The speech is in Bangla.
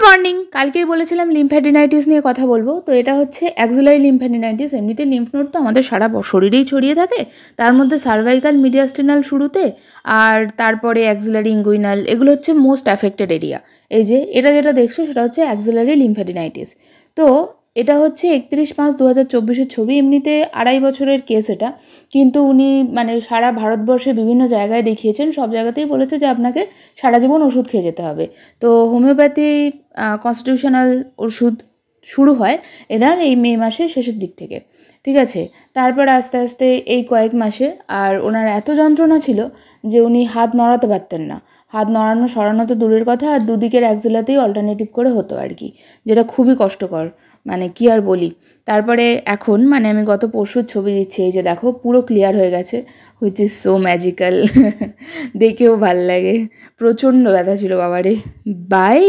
মর্নিং। কালকেই বলেছিলাম লিম্ফ্যাডিনাইটিস নিয়ে কথা বলবো। তো এটা হচ্ছে অ্যাক্সিলারি লিম্ফ্যাডিনাইটিস। এমনিতে লিম্ফ নোড তো আমাদের সারা শরীরেই ছড়িয়ে থাকে, তার মধ্যে সার্ভাইকাল, মিডিয়াস্টিনাল শুরুতে, আর তারপরে অ্যাক্সিলারি, ইঙ্গুইনাল, এগুলো হচ্ছে মোস্ট অ্যাফেক্টেড এরিয়া। এই যে এটা যেটা দেখছো সেটা হচ্ছে অ্যাক্সিলারি লিম্ফ্যাডিনাইটিস। তো এটা হচ্ছে 31/5/2024 ছবি। এমনিতে 2.5 বছরের কেস এটা, কিন্তু উনি মানে সারা ভারতবর্ষে বিভিন্ন জায়গায় দেখিয়েছেন, সব জায়গাতেই বলেছে যে আপনাকে সারা জীবন ওষুধ খেয়ে যেতে হবে। তো হোমিওপ্যাথি কনস্টিটিউশনাল ওষুধ শুরু হয় এনার এই মে মাসের শেষের দিক থেকে, ঠিক আছে। তারপর আস্তে আস্তে এই কয়েক মাসে আর ওনার এত যন্ত্রণা ছিল যে উনি হাত নড়াতে পারতেন না। হাত নড়ানো সরানো তো দূরের কথা, আর দুদিকের অ্যাক্সিলাতেই অল্টারনেটিভ করে হতো আর কি, যেটা খুবই কষ্টকর, মানে কি আর বলি। তারপরে এখন মানে আমি গত পরশুর ছবি দিচ্ছি, এই যে দেখো পুরো ক্লিয়ার হয়ে গেছে, হুইচ ইজ সো ম্যাজিক্যাল। দেখেও ভাল লাগে। প্রচণ্ড ব্যথা ছিল বাবারে। বাই।